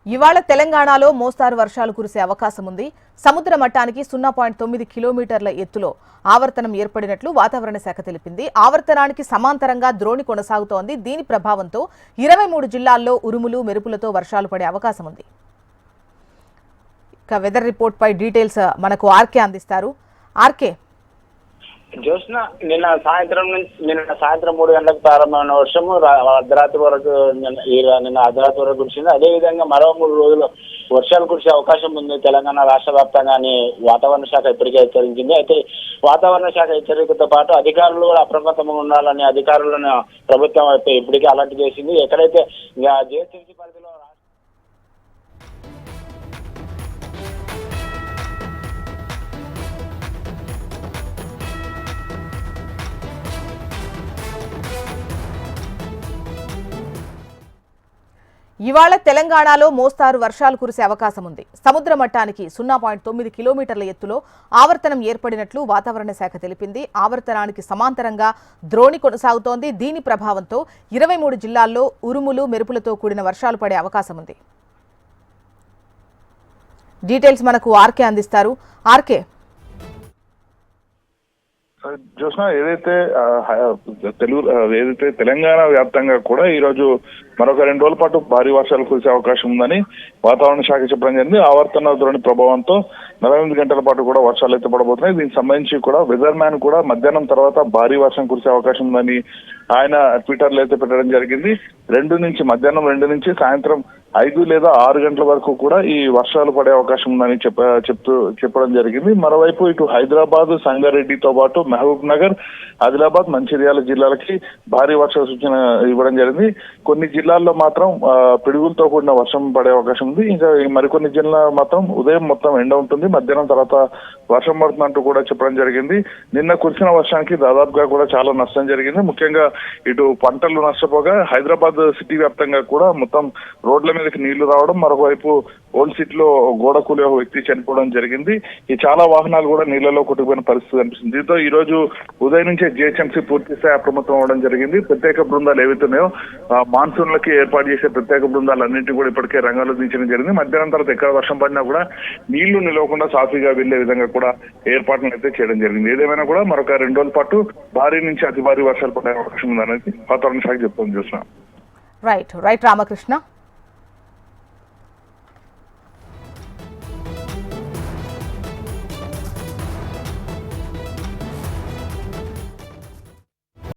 ఇవాళ తెలంగాణలో మోస్తారు వర్షాలు కురిసే అవకాశం ఉంది. సముద్ర మట్టానికి 0.9 కిలోమీటర్ల ఎత్తులో ఆవర్తనం ఏర్పడినట్లు వాతావరణ శాఖ తెలిపింది. ఆవర్తనానికి సమాంతరంగా ద్రోణి కొనసాగుతోంది. దీని ప్రభావంతో 23 జిల్లాల్లో ఉరుములు మెరుపులతో వర్షాలు పడే అవకాశం ఉంది. ఇక వెదర్ రిపోర్ట్ పై డీటెయిల్స్ మనకు ఆర్కే అందిస్తారు. ఆర్కే, జ్యోత్స్న, నిన్న సాయంత్రం 3 గంటలకు ప్రారంభమైన వర్షము అర్ధరాత్రి వరకు నిన్న అర్ధరాత్రి వరకు కురిసింది. అదేవిధంగా మరో 3 రోజులు వర్షాలు కురిసే అవకాశం ఉంది తెలంగాణ రాష్ట్ర వ్యాప్తంగా అని వాతావరణ శాఖ ఇప్పటికే హెచ్చరించింది. అయితే వాతావరణ శాఖ హెచ్చరికతో పాటు అధికారులు కూడా అప్రమత్తంగా ఉండాలని అధికారులను ప్రభుత్వం అయితే ఇప్పటికే అలర్ట్ చేసింది. ఎక్కడైతే జిహెచ్ఎంసీ పరిధిలో ఇవాళ తెలంగాణలో మోస్తారు వర్షాలు కురిసే అవకాశం ఉంది. సముద్ర మట్టానికి 0.9 కిలోమీటర్ల ఎత్తులో ఆవర్తనం ఏర్పడినట్లు వాతావరణ శాఖ తెలిపింది. ఆవర్తనానికి సమాంతరంగా ద్రోణి కొనసాగుతోంది. దీని ప్రభావంతో 23 జిల్లాల్లో ఉరుములు మెరుపులతో కూడిన వర్షాలు పడే అవకాశం ఉంది. డీటెయిల్స్ మనకు ఆర్కే అందిస్తారు. ఆర్కే, చూసినా ఏదైతే తెలంగాణ వ్యాప్తంగా కూడా ఈ రోజు మరొక 2 రోజుల పాటు భారీ వర్షాలు కురిసే అవకాశం ఉందని వాతావరణ శాఖ చెప్పడం జరిగింది. ఆవర్తన ద్రోణి ప్రభావంతో 48 గంటల పాటు కూడా వర్షాలు అయితే పడబోతున్నాయి. దీనికి సంబంధించి కూడా వెదర్ మ్యాన్ కూడా మధ్యాహ్నం తర్వాత భారీ వర్షం కురిసే అవకాశం ఉందని ఆయన ట్విట్టర్లో అయితే పెట్టడం జరిగింది. మధ్యాహ్నం 2 నుంచి సాయంత్రం 5 లేదా 6 గంటల వరకు కూడా ఈ వర్షాలు పడే అవకాశం ఉందని చెప్పడం జరిగింది. మరోవైపు ఇటు హైదరాబాద్, సంగారెడ్డితో పాటు మహబూబ్ నగర్, ఆదిలాబాద్, మంచిర్యాల జిల్లాలకి భారీ వర్ష సూచన ఇవ్వడం జరిగింది. కొన్ని జిల్లాల్లో మాత్రం పిడుగులతో కూడిన వర్షం పడే అవకాశం ఉంది. ఇంకా మరికొన్ని జిల్లాల్లో మాత్రం ఉదయం మొత్తం ఎండ ఉంటుంది, మధ్యాహ్నం తర్వాత వర్షం పడుతున్నట్టు కూడా చెప్పడం జరిగింది. నిన్న కురిసిన వర్షానికి దాదాపుగా కూడా చాలా నష్టం జరిగింది. ముఖ్యంగా ఇటు పంటలు నష్టపోగా హైదరాబాద్ సిటీ వ్యాప్తంగా కూడా మొత్తం రోడ్ల మీదకి నీళ్లు రావడం, మరొకవైపు ఓల్డ్ సిటీలో గోడ కూలి ఒక వ్యక్తి చనిపోవడం జరిగింది. ఈ చాలా వాహనాలు కూడా నీళ్లలో కొట్టుకుపోయిన పరిస్థితి కనిపిస్తుంది. దీంతో ఈ రోజు ఉదయం నుంచే జిహెచ్ఎంసీ పూర్తి స్థాయి అప్రమత్తం అవడం జరిగింది. ప్రత్యేక బృందాలు ఏవైతున్నాయో మాన్సూన్లకి ఏర్పాటు చేసే ప్రత్యేక బృందాలు అన్నింటినీ కూడా ఇప్పటికే రంగంలో దించడం జరిగింది. మధ్యాహ్నం తర్వాత ఎక్కడ వర్షం పడినా కూడా నీళ్లు నిలవకుండా సాఫీగా వెళ్లే విధంగా కూడా ఏర్పాట్లు అయితే చేయడం జరిగింది. ఏదేమైనా కూడా మరొక 2 రోజుల పాటు భారీ నుంచి అతి భారీ వర్షాలు పడే అవకాశం ఉందనేది వాతావరణ శాఖ చెప్తాం. చూస్తున్నాం. రైట్ రామకృష్ణ.